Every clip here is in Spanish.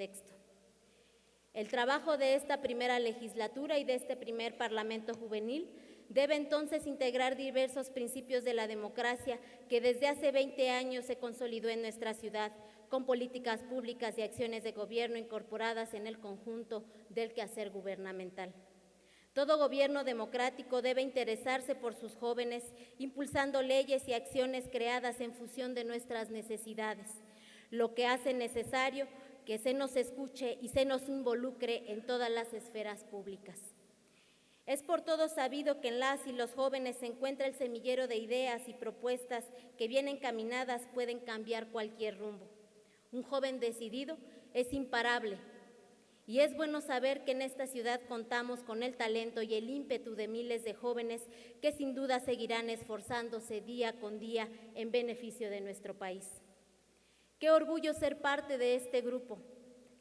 texto. El trabajo de esta primera legislatura y de este primer Parlamento juvenil debe entonces integrar diversos principios de la democracia que desde hace 20 años se consolidó en nuestra ciudad, con políticas públicas y acciones de gobierno incorporadas en el conjunto del quehacer gubernamental. Todo gobierno democrático debe interesarse por sus jóvenes, impulsando leyes y acciones creadas en función de nuestras necesidades, lo que hace necesario que se nos escuche y se nos involucre en todas las esferas públicas. Es por todos sabido que en las y los jóvenes se encuentra el semillero de ideas y propuestas que bien encaminadas pueden cambiar cualquier rumbo. Un joven decidido es imparable, y es bueno saber que en esta ciudad contamos con el talento y el ímpetu de miles de jóvenes que sin duda seguirán esforzándose día con día en beneficio de nuestro país. Qué orgullo ser parte de este grupo,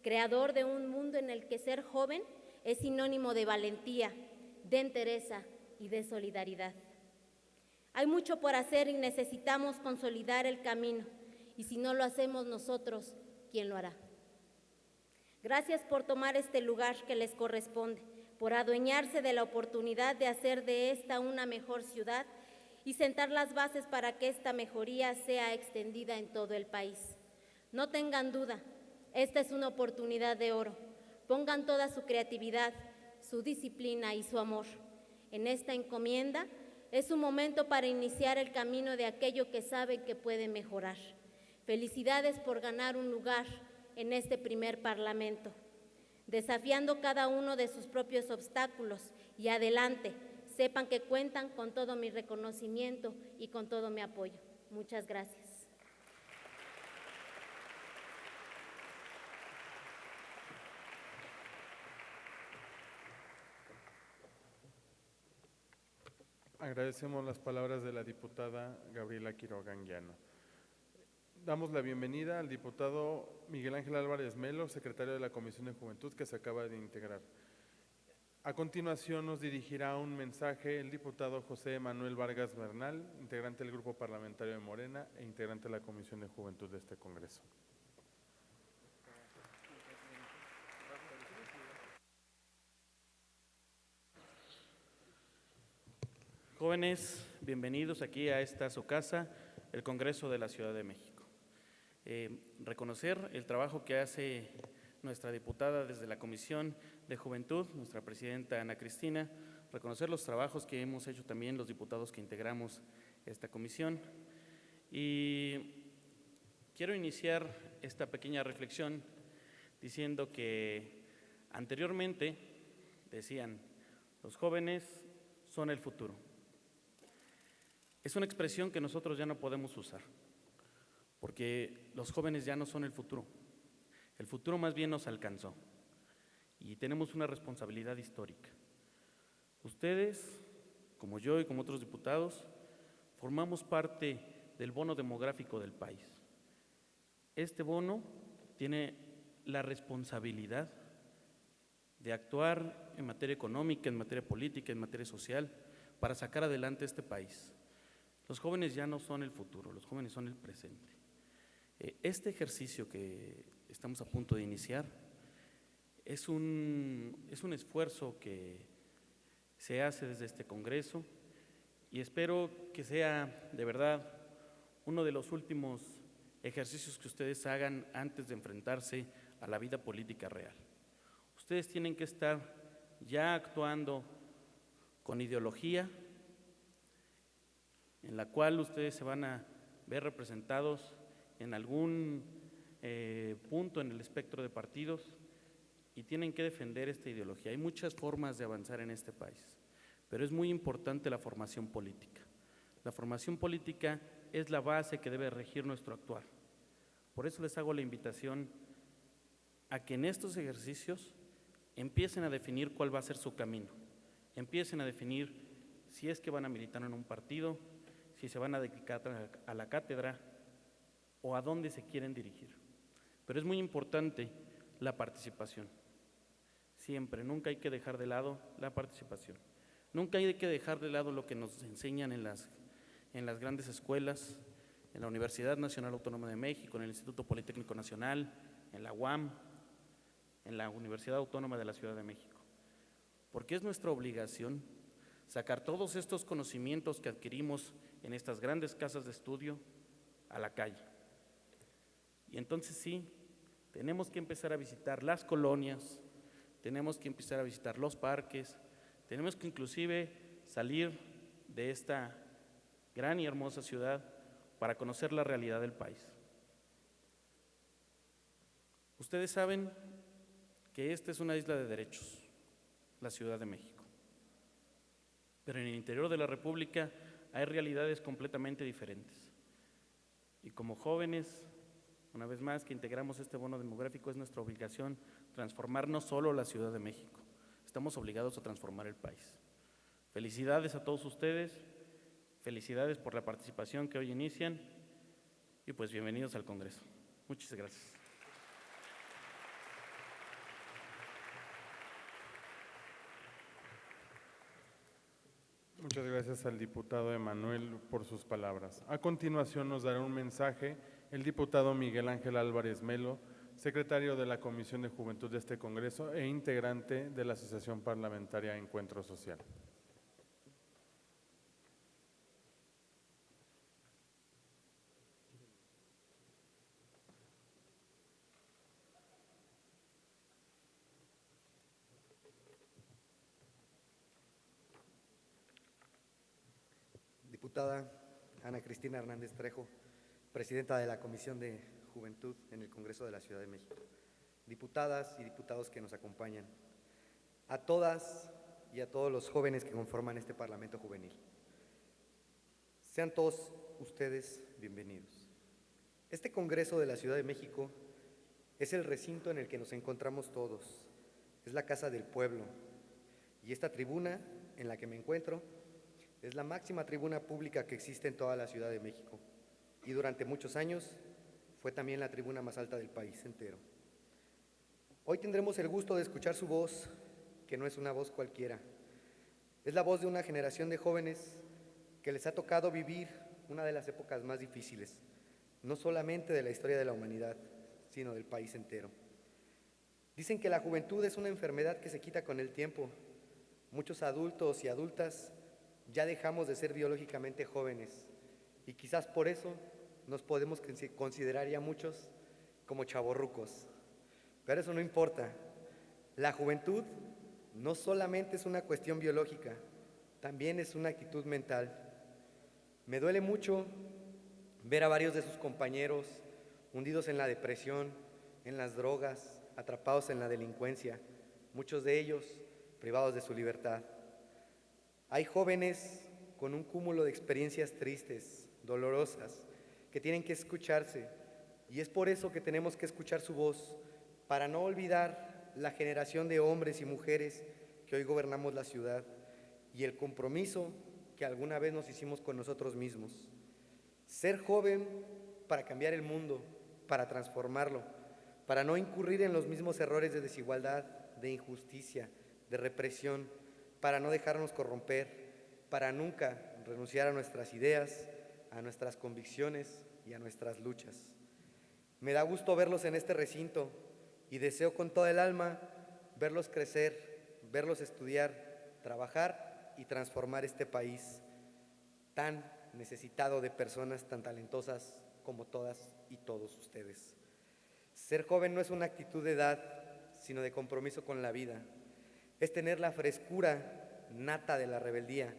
creador de un mundo en el que ser joven es sinónimo de valentía, de entereza y de solidaridad. Hay mucho por hacer y necesitamos consolidar el camino, y si no lo hacemos nosotros, ¿quién lo hará? Gracias por tomar este lugar que les corresponde, por adueñarse de la oportunidad de hacer de esta una mejor ciudad y sentar las bases para que esta mejoría sea extendida en todo el país. No tengan duda, esta es una oportunidad de oro. Pongan toda su creatividad, su disciplina y su amor. En esta encomienda es un momento para iniciar el camino de aquello que saben que puede mejorar. Felicidades por ganar un lugar en este primer Parlamento, desafiando cada uno de sus propios obstáculos, y adelante, sepan que cuentan con todo mi reconocimiento y con todo mi apoyo. Muchas gracias. Agradecemos las palabras de la diputada Gabriela Quiroga Anguiano. Damos la bienvenida al diputado Miguel Ángel Álvarez Melo, secretario de la Comisión de Juventud, que se acaba de integrar. A continuación nos dirigirá un mensaje el diputado José Manuel Vargas Bernal, integrante del Grupo Parlamentario de Morena e integrante de la Comisión de Juventud de este Congreso. Jóvenes, bienvenidos aquí a esta su casa, el Congreso de la Ciudad de México. Reconocer el trabajo que hace nuestra diputada desde la Comisión de Juventud, nuestra presidenta Ana Cristina, reconocer los trabajos que hemos hecho también los diputados que integramos esta comisión. Y quiero iniciar esta pequeña reflexión diciendo que anteriormente decían, los jóvenes son el futuro. Es una expresión que nosotros ya no podemos usar, porque los jóvenes ya no son el futuro más bien nos alcanzó y tenemos una responsabilidad histórica. Ustedes, como yo y como otros diputados, formamos parte del bono demográfico del país. Este bono tiene la responsabilidad de actuar en materia económica, en materia política, en materia social, para sacar adelante este país. Los jóvenes ya no son el futuro, los jóvenes son el presente. Este ejercicio que estamos a punto de iniciar es un esfuerzo que se hace desde este Congreso y espero que sea de verdad uno de los últimos ejercicios que ustedes hagan antes de enfrentarse a la vida política real. Ustedes tienen que estar ya actuando con ideología en la cual ustedes se van a ver representados en algún punto en el espectro de partidos y tienen que defender esta ideología. Hay muchas formas de avanzar en este país, pero es muy importante la formación política. La formación política es la base que debe regir nuestro actuar. Por eso les hago la invitación a que en estos ejercicios empiecen a definir cuál va a ser su camino, empiecen a definir si es que van a militar en un partido, si se van a dedicar a la cátedra o a dónde se quieren dirigir. Pero es muy importante la participación. Siempre, nunca hay que dejar de lado la participación. Nunca hay que dejar de lado lo que nos enseñan en las grandes escuelas, en la Universidad Nacional Autónoma de México, en el Instituto Politécnico Nacional, en la UAM. en la Universidad Autónoma de la Ciudad de México, porque es nuestra obligación sacar todos estos conocimientos que adquirimos en estas grandes casas de estudio a la calle. Y entonces sí, tenemos que empezar a visitar las colonias, tenemos que empezar a visitar los parques, tenemos que inclusive salir de esta gran y hermosa ciudad para conocer la realidad del país. Ustedes saben que esta es una isla de derechos, la Ciudad de México. Pero en el interior de la República hay realidades completamente diferentes. Y como jóvenes, una vez más, que integramos este bono demográfico, es nuestra obligación transformar no solo la Ciudad de México, estamos obligados a transformar el país. Felicidades a todos ustedes, felicidades por la participación que hoy inician y pues bienvenidos al Congreso. Muchas gracias. Muchas gracias al diputado Emanuel por sus palabras. A continuación nos dará un mensaje el diputado Miguel Ángel Álvarez Melo, secretario de la Comisión de Juventud de este Congreso e integrante de la Asociación Parlamentaria Encuentro Social. Diputada Ana Cristina Hernández Trejo, presidenta de la Comisión de Juventud en el Congreso de la Ciudad de México, diputadas y diputados que nos acompañan, a todas y a todos los jóvenes que conforman este Parlamento Juvenil. Sean todos ustedes bienvenidos. Este Congreso de la Ciudad de México es el recinto en el que nos encontramos todos, es la casa del pueblo, y esta tribuna en la que me encuentro es la máxima tribuna pública que existe en toda la Ciudad de México y durante muchos años fue también la tribuna más alta del país entero. Hoy tendremos el gusto de escuchar su voz, que no es una voz cualquiera. Es la voz de una generación de jóvenes que les ha tocado vivir una de las épocas más difíciles, no solamente de la historia de la humanidad, sino del país entero. Dicen que la juventud es una enfermedad que se quita con el tiempo. Muchos adultos y adultas ya dejamos de ser biológicamente jóvenes y quizás por eso nos podemos considerar ya muchos como chavorrucos. Pero eso no importa. La juventud no solamente es una cuestión biológica, también es una actitud mental. Me duele mucho ver a varios de sus compañeros hundidos en la depresión, en las drogas, atrapados en la delincuencia, muchos de ellos privados de su libertad. Hay jóvenes con un cúmulo de experiencias tristes, dolorosas, que tienen que escucharse, y es por eso que tenemos que escuchar su voz, para no olvidar la generación de hombres y mujeres que hoy gobernamos la ciudad y el compromiso que alguna vez nos hicimos con nosotros mismos. Ser joven para cambiar el mundo, para transformarlo, para no incurrir en los mismos errores de desigualdad, de injusticia, de represión, para no dejarnos corromper, para nunca renunciar a nuestras ideas, a nuestras convicciones y a nuestras luchas. Me da gusto verlos en este recinto y deseo con toda el alma verlos crecer, verlos estudiar, trabajar y transformar este país tan necesitado de personas tan talentosas como todas y todos ustedes. Ser joven no es una actitud de edad, sino de compromiso con la vida. Es tener la frescura nata de la rebeldía,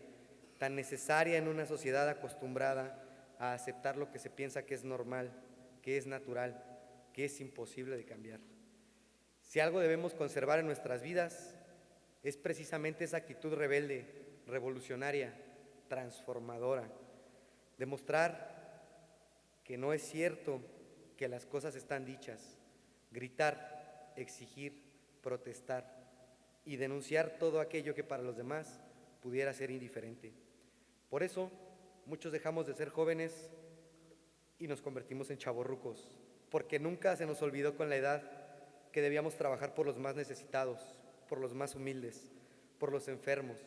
tan necesaria en una sociedad acostumbrada a aceptar lo que se piensa que es normal, que es natural, que es imposible de cambiar. Si algo debemos conservar en nuestras vidas, es precisamente esa actitud rebelde, revolucionaria, transformadora. Demostrar que no es cierto que las cosas están dichas, gritar, exigir, protestar y denunciar todo aquello que para los demás pudiera ser indiferente. Por eso, muchos dejamos de ser jóvenes y nos convertimos en chavorrucos, porque nunca se nos olvidó con la edad que debíamos trabajar por los más necesitados, por los más humildes, por los enfermos,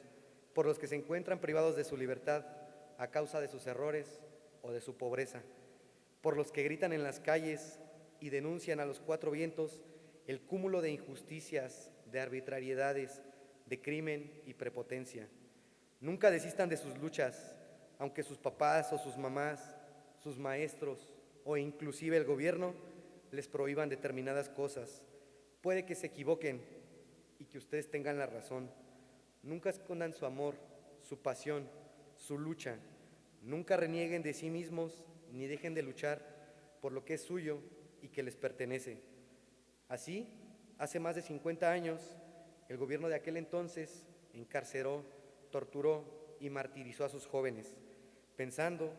por los que se encuentran privados de su libertad a causa de sus errores o de su pobreza, por los que gritan en las calles y denuncian a los cuatro vientos el cúmulo de injusticias, de arbitrariedades, de crimen y prepotencia. Nunca desistan de sus luchas, aunque sus papás o sus mamás, sus maestros o inclusive el gobierno les prohíban determinadas cosas. Puede que se equivoquen y que ustedes tengan la razón. Nunca escondan su amor, su pasión, su lucha. Nunca renieguen de sí mismos ni dejen de luchar por lo que es suyo y que les pertenece. Así, hace más de 50 años, el gobierno de aquel entonces encarceló, torturó y martirizó a sus jóvenes, pensando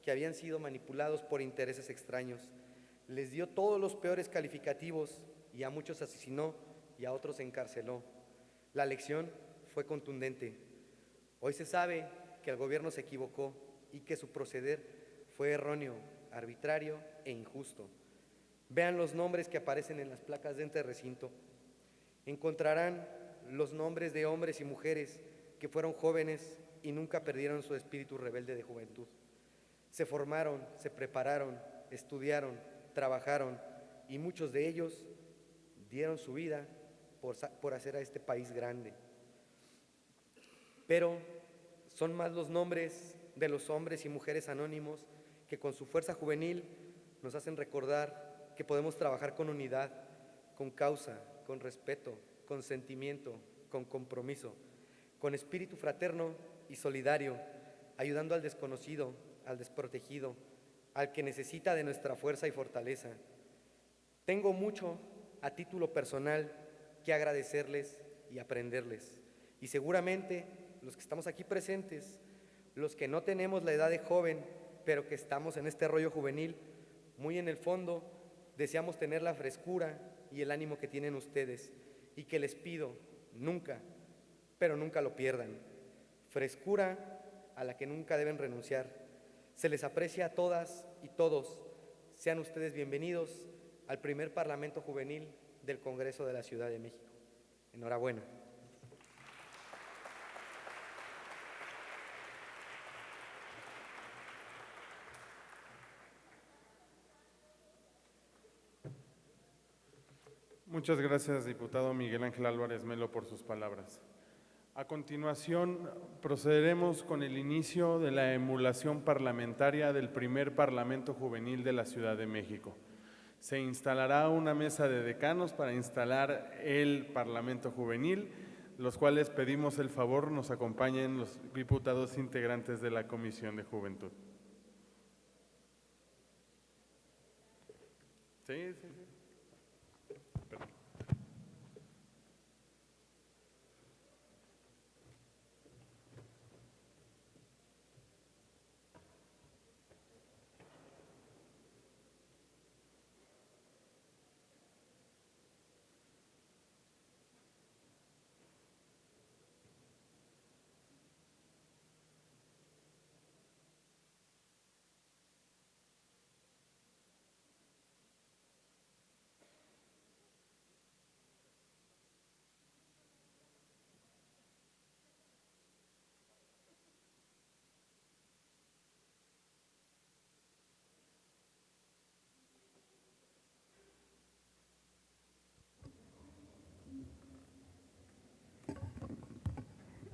que habían sido manipulados por intereses extraños. Les dio todos los peores calificativos y a muchos asesinó y a otros encarceló. La lección fue contundente. Hoy se sabe que el gobierno se equivocó y que su proceder fue erróneo, arbitrario e injusto. Vean los nombres que aparecen en las placas de este recinto. Encontrarán los nombres de hombres y mujeres que fueron jóvenes y nunca perdieron su espíritu rebelde de juventud. Se formaron, se prepararon, estudiaron, trabajaron y muchos de ellos dieron su vida por hacer a este país grande. Pero son más los nombres de los hombres y mujeres anónimos que con su fuerza juvenil nos hacen recordar que podemos trabajar con unidad, con causa, con respeto, con sentimiento, con compromiso, con espíritu fraterno y solidario, ayudando al desconocido, al desprotegido, al que necesita de nuestra fuerza y fortaleza. Tengo mucho, a título personal, que agradecerles y aprenderles. Y seguramente los que estamos aquí presentes, los que no tenemos la edad de joven, pero que estamos en este rollo juvenil, muy en el fondo, deseamos tener la frescura y el ánimo que tienen ustedes, y que les pido, nunca, pero nunca lo pierdan. Frescura a la que nunca deben renunciar. Se les aprecia a todas y todos. Sean ustedes bienvenidos al primer Parlamento Juvenil del Congreso de la Ciudad de México. Enhorabuena. Muchas gracias, diputado Miguel Ángel Álvarez Melo, por sus palabras. A continuación, procederemos con el inicio de la emulación parlamentaria del primer Parlamento Juvenil de la Ciudad de México. Se instalará una mesa de decanos para instalar el Parlamento Juvenil, los cuales pedimos el favor nos acompañen los diputados integrantes de la Comisión de Juventud. Sí.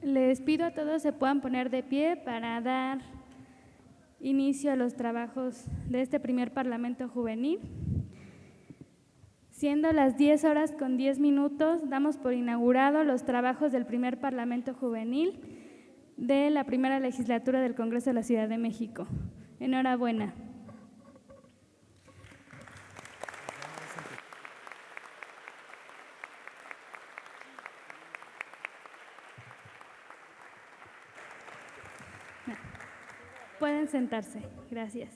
Les pido a todos se puedan poner de pie para dar inicio a los trabajos de este primer Parlamento Juvenil. Siendo las 10:10, damos por inaugurado los trabajos del primer Parlamento Juvenil de la primera legislatura del Congreso de la Ciudad de México. Enhorabuena. Pueden sentarse. Gracias.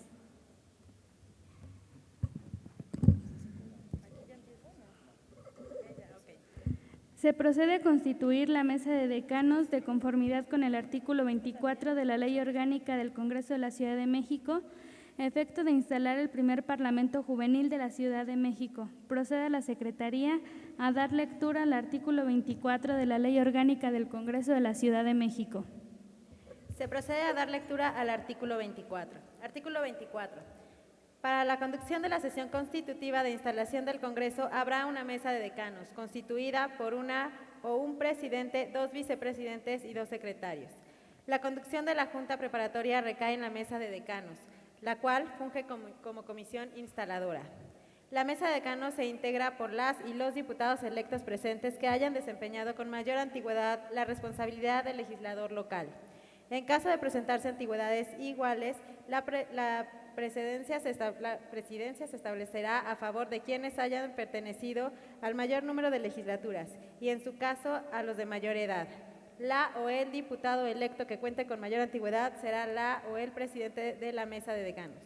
Se procede a constituir la mesa de decanos de conformidad con el artículo 24 de la Ley Orgánica del Congreso de la Ciudad de México, a efecto de instalar el primer Parlamento Juvenil de la Ciudad de México. Procede la Secretaría a dar lectura al artículo 24 de la Ley Orgánica del Congreso de la Ciudad de México. Se procede a dar lectura al artículo 24. Artículo 24. Para la conducción de la sesión constitutiva de instalación del Congreso habrá una mesa de decanos, constituida por una o un presidente, 2 vicepresidentes y 2 secretarios. La conducción de la Junta Preparatoria recae en la mesa de decanos, la cual funge como comisión instaladora. La mesa de decanos se integra por las y los diputados electos presentes que hayan desempeñado con mayor antigüedad la responsabilidad del legislador local. En caso de presentarse antigüedades iguales, la presidencia se establecerá a favor de quienes hayan pertenecido al mayor número de legislaturas y, en su caso, a los de mayor edad. La o el diputado electo que cuente con mayor antigüedad será la o el presidente de la mesa de decanos.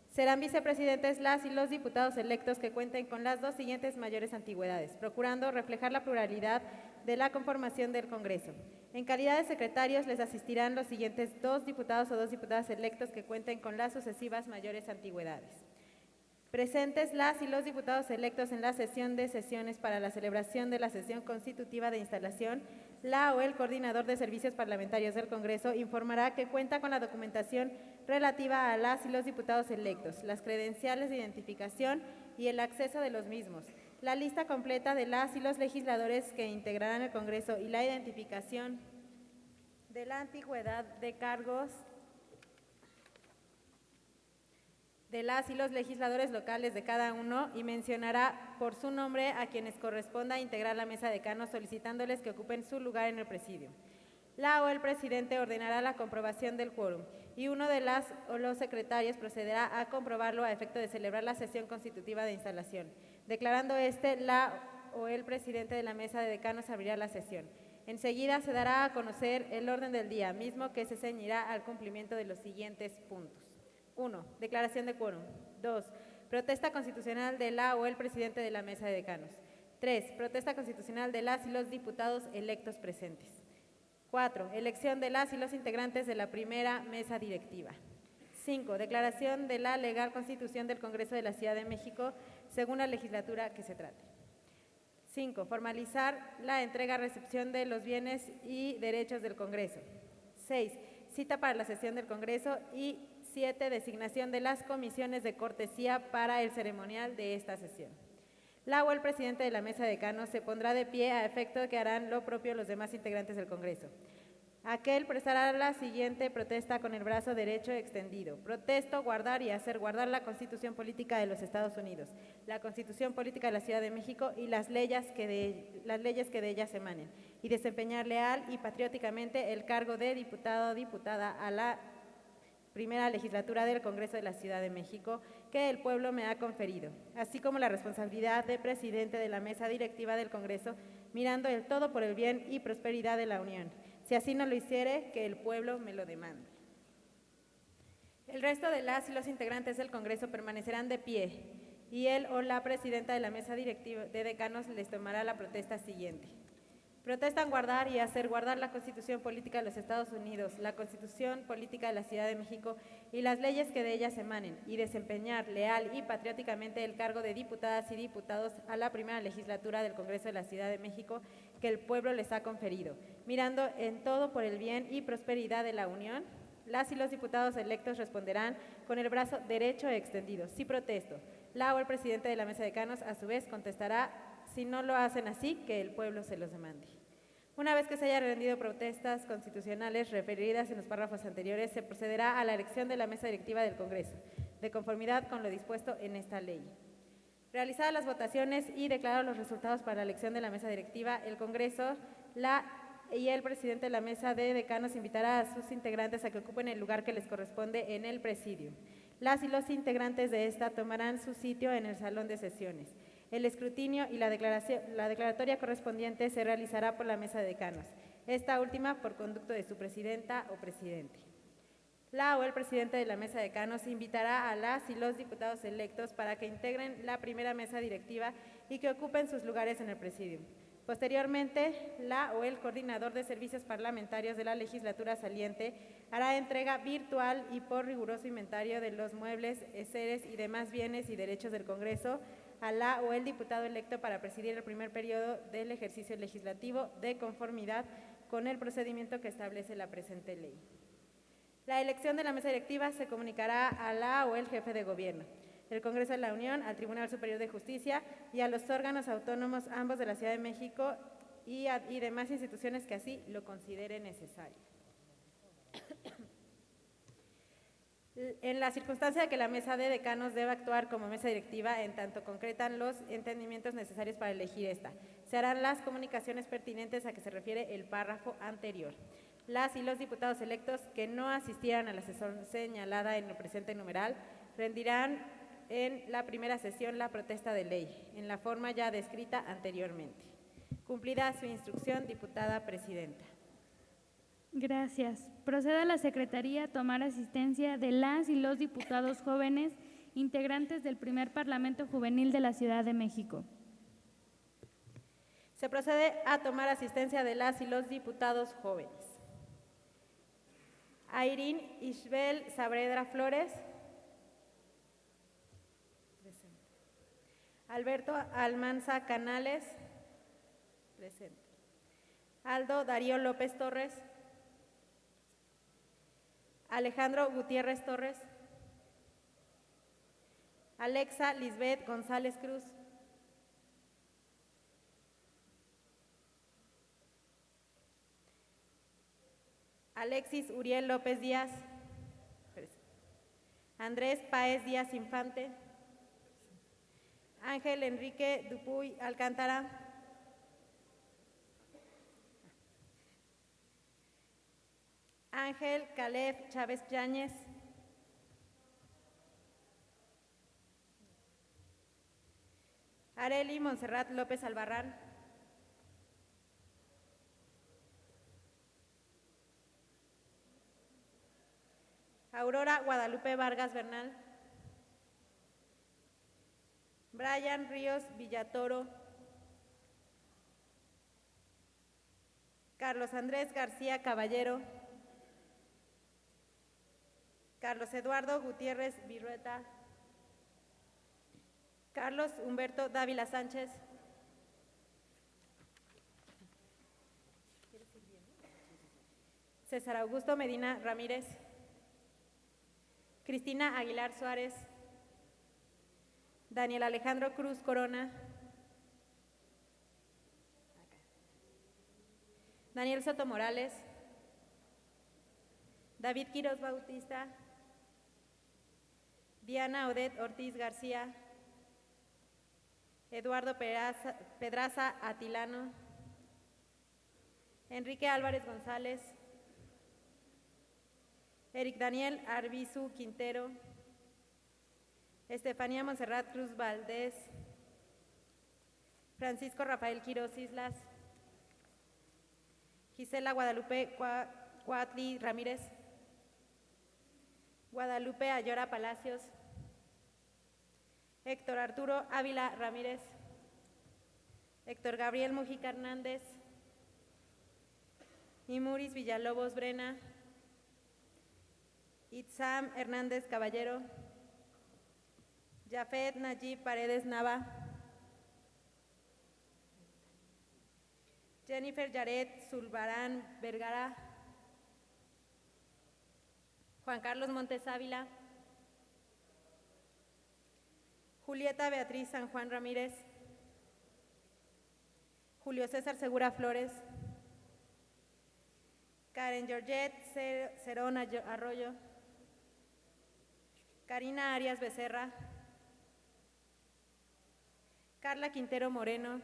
Serán vicepresidentes las y los diputados electos que cuenten con las 2 siguientes mayores antigüedades, procurando reflejar la pluralidad de la conformación del Congreso. En calidad de secretarios les asistirán los siguientes 2 diputados o 2 diputadas electos que cuenten con las sucesivas mayores antigüedades. Presentes las y los diputados electos en la sesión de sesiones para la celebración de la sesión constitutiva de instalación, la o el coordinador de servicios parlamentarios del Congreso informará que cuenta con la documentación relativa a las y los diputados electos, las credenciales de identificación y el acceso de los mismos, la lista completa de las y los legisladores que integrarán el Congreso y la identificación de la antigüedad de cargos de las y los legisladores locales de cada uno y mencionará por su nombre a quienes corresponda integrar la mesa de decanos solicitándoles que ocupen su lugar en el presidio. La o el presidente ordenará la comprobación del quórum y uno de las o los secretarios procederá a comprobarlo a efecto de celebrar la sesión constitutiva de instalación. Declarando la o el presidente de la mesa de decanos abrirá la sesión. Enseguida se dará a conocer el orden del día, mismo que se ceñirá al cumplimiento de los siguientes puntos. 1. Declaración de quórum. 2. Protesta constitucional de la o el presidente de la mesa de decanos. 3. Protesta constitucional de las y los diputados electos presentes. 4. Elección de las y los integrantes de la primera mesa directiva. 5. Declaración de la legal constitución del Congreso de la Ciudad de México según la legislatura que se trate. 5. Formalizar la entrega-recepción de los bienes y derechos del Congreso. 6. Cita para la sesión del Congreso y 7. Designación de las comisiones de cortesía para el ceremonial de esta sesión. La o el presidente de la mesa de decanos se pondrá de pie a efecto de que harán lo propio los demás integrantes del Congreso. Aquel prestará la siguiente protesta con el brazo derecho extendido. Protesto guardar y hacer guardar la Constitución Política de los Estados Unidos, la Constitución Política de la Ciudad de México y las leyes que de ellas emanen, y desempeñar leal y patrióticamente el cargo de diputado o diputada a la primera legislatura del Congreso de la Ciudad de México que el pueblo me ha conferido, así como la responsabilidad de presidente de la mesa directiva del Congreso, mirando el todo por el bien y prosperidad de la Unión. Si así no lo hiciere, que el pueblo me lo demande. El resto de las y los integrantes del Congreso permanecerán de pie y él o la presidenta de la mesa directiva de decanos les tomará la protesta siguiente. Protestan guardar y hacer guardar la Constitución Política de los Estados Unidos, la Constitución Política de la Ciudad de México y las leyes que de ellas emanen, y desempeñar leal y patrióticamente el cargo de diputadas y diputados a la primera legislatura del Congreso de la Ciudad de México que el pueblo les ha conferido, mirando en todo por el bien y prosperidad de la Unión. Las y los diputados electos responderán con el brazo derecho extendido. Sí protesto. La o el presidente de la mesa de decanos a su vez contestará: si no lo hacen así, que el pueblo se los demande. Una vez que se hayan rendido protestas constitucionales referidas en los párrafos anteriores, se procederá a la elección de la mesa directiva del Congreso, de conformidad con lo dispuesto en esta ley. Realizadas las votaciones y declarados los resultados para la elección de la mesa directiva, el Congreso y el presidente de la mesa de decanos invitará a sus integrantes a que ocupen el lugar que les corresponde en el presidium. Las y los integrantes de esta tomarán su sitio en el salón de sesiones. El escrutinio y la declaratoria correspondiente se realizará por la mesa de decanos, esta última por conducto de su presidenta o presidente. La o el presidente de la mesa de decanos invitará a las y los diputados electos para que integren la primera mesa directiva y que ocupen sus lugares en el presidium. Posteriormente, la o el coordinador de servicios parlamentarios de la legislatura saliente hará entrega virtual y por riguroso inventario de los muebles, enseres y demás bienes y derechos del Congreso a la o el diputado electo para presidir el primer periodo del ejercicio legislativo de conformidad con el procedimiento que establece la presente ley. La elección de la mesa directiva se comunicará a la o el jefe de gobierno. el Congreso de la Unión, al Tribunal Superior de Justicia y a los órganos autónomos ambos de la Ciudad de México y demás instituciones que así lo consideren necesario. En la circunstancia de que la mesa de decanos deba actuar como mesa directiva, en tanto concretan los entendimientos necesarios para elegir esta, se harán las comunicaciones pertinentes a que se refiere el párrafo anterior. Las y los diputados electos que no asistieran a la sesión señalada en el presente numeral rendirán en la primera sesión la protesta de ley, en la forma ya descrita anteriormente. Cumplida su instrucción, diputada presidenta. Gracias. Proceda la Secretaría a tomar asistencia de las y los diputados jóvenes integrantes del primer Parlamento Juvenil de la Ciudad de México. Se procede a tomar asistencia de las y los diputados jóvenes. Ayrin Isbel Saavedra Flores. Presente. Alberto Almanza Canales. Presente. Aldo Darío López Torres. Alejandro Gutiérrez Torres. Alexa Lisbeth González Cruz. Alexis Uriel López Díaz. Andrés Páez Díaz Infante. Ángel Enrique Dupuy Alcántara. Ángel Caleb Chávez Yáñez. Areli Montserrat López Albarrán. Aurora Guadalupe Vargas Bernal. Brian Ríos Villatoro. Carlos Andrés García Caballero. Carlos Eduardo Gutiérrez Virrueta. Carlos Humberto Dávila Sánchez. César Augusto Medina Ramírez. Cristina Aguilar Suárez. Daniel Alejandro Cruz Corona. Daniel Soto Morales. David Quiroz Bautista. Diana Odette Ortiz García. Eduardo Pedraza Atilano. Enrique Álvarez González. Eric Daniel Arbizu Quintero. Estefanía Montserrat Cruz Valdés. Francisco Rafael Quiroz Islas. Gisela Guadalupe Cuatli Ramírez. Guadalupe Ayora Palacios. Héctor Arturo Ávila Ramírez. Héctor Gabriel Mujica Hernández. Imuris Villalobos Brena. Itzam Hernández Caballero. Jafet Nayib Paredes Nava. Jennifer Yaret Zulbarán Vergara. Juan Carlos Montes Ávila. Julieta Beatriz San Juan Ramírez. Julio César Segura Flores. Karen Georgette Cerón Arroyo. Karina Arias Becerra. Carla Quintero Moreno.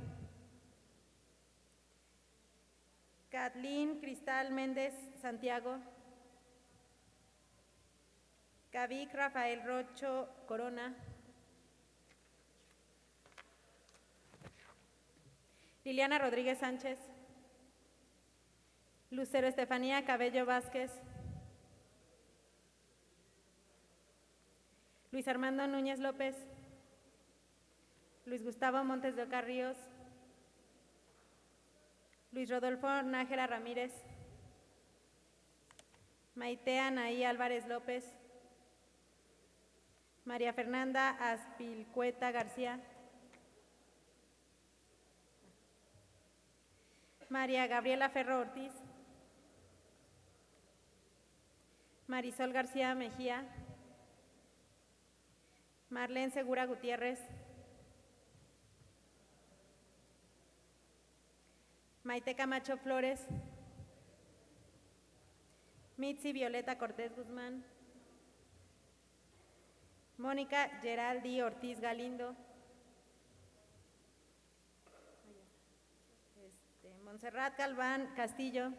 Kathleen Cristal Méndez Santiago. Kavik Rafael Rocho Corona. Liliana Rodríguez Sánchez. Lucero Estefanía Cabello Vázquez. Luis Armando Núñez López. Luis Gustavo Montes de Oca Ríos. Luis Rodolfo Nájera Ramírez. Maite Anaí Álvarez López. María Fernanda Aspilcueta García. María Gabriela Ferro Ortiz. Marisol García Mejía. Marlene Segura Gutiérrez, Maite Camacho Flores, Mitzi Violeta Cortés Guzmán, Mónica Geraldi Ortiz Galindo, Montserrat Galván Castillo,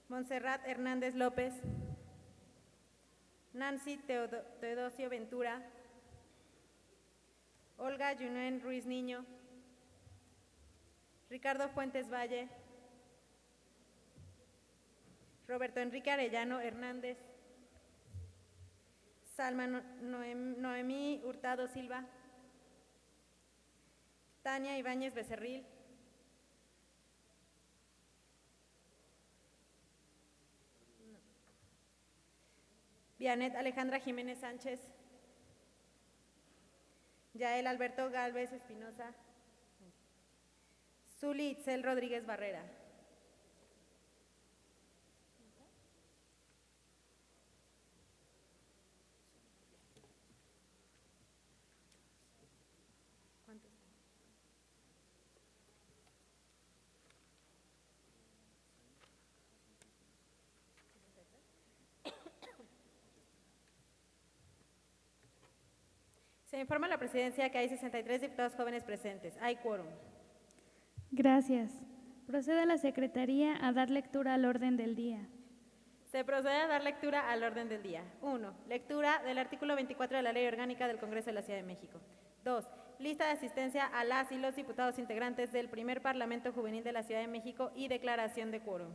Montserrat Hernández López, Nancy Teodosio Ventura, Olga Junuen Ruiz Niño, Ricardo Fuentes Valle, Roberto Enrique Arellano Hernández, Salma Noemí Hurtado Silva, Tania Ibáñez Becerril, Vianet Alejandra Jiménez Sánchez, Yael Alberto Gálvez Espinosa, Zuli Itzel Rodríguez Barrera. Se informa a la presidencia que hay 63 diputados jóvenes presentes. Hay quórum. Gracias. Procede la Secretaría a dar lectura al orden del día. Se procede a dar lectura al orden del día. 1. Lectura del artículo 24 de la Ley Orgánica del Congreso de la Ciudad de México. 2. Lista de asistencia a las y los diputados integrantes del primer Parlamento Juvenil de la Ciudad de México y declaración de quórum.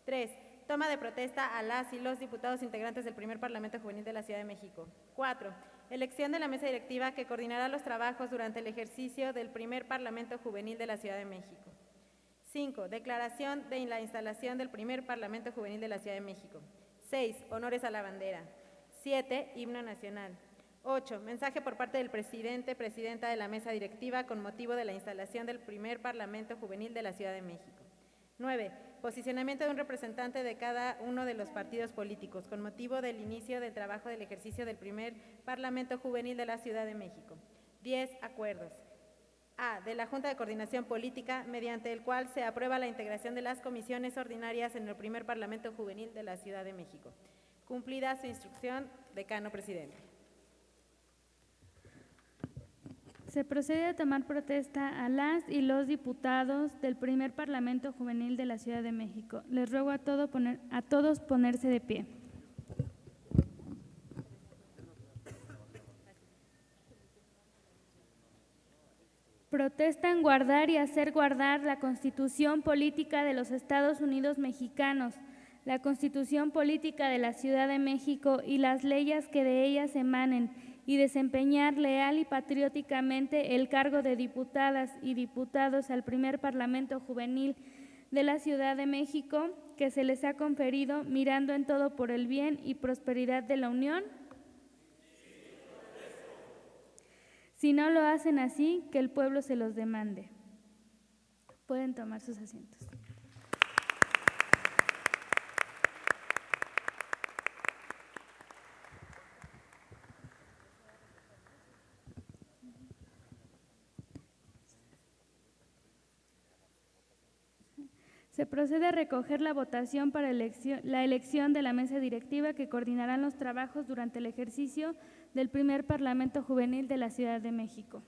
3. Toma de protesta a las y los diputados integrantes del primer Parlamento Juvenil de la Ciudad de México. 4. Elección de la mesa directiva que coordinará los trabajos durante el ejercicio del primer Parlamento Juvenil de la Ciudad de México. 5. Declaración de la instalación del primer Parlamento Juvenil de la Ciudad de México. 6. Honores a la bandera. 7. Himno nacional. 8. Mensaje por parte del presidente, presidenta de la mesa directiva con motivo de la instalación del primer Parlamento Juvenil de la Ciudad de México. 9. Posicionamiento de un representante de cada uno de los partidos políticos con motivo del inicio del trabajo del ejercicio del primer Parlamento Juvenil de la Ciudad de México. 10. Acuerdos. A. De la Junta de Coordinación Política, mediante el cual se aprueba la integración de las comisiones ordinarias en el primer Parlamento Juvenil de la Ciudad de México. Cumplida su instrucción, decano presidente. Se procede a tomar protesta a las y los diputados del primer Parlamento Juvenil de la Ciudad de México. Les ruego a todos ponerse de pie. Protestan guardar y hacer guardar la Constitución Política de los Estados Unidos Mexicanos, la Constitución Política de la Ciudad de México y las leyes que de ellas emanen, y desempeñar leal y patrióticamente el cargo de diputadas y diputados al primer Parlamento Juvenil de la Ciudad de México que se les ha conferido, mirando en todo por el bien y prosperidad de la Unión. Si no lo hacen así, que el pueblo se los demande. Pueden tomar sus asientos. Se procede a recoger la votación para la elección de la mesa directiva que coordinarán los trabajos durante el ejercicio del primer Parlamento Juvenil de la Ciudad de México.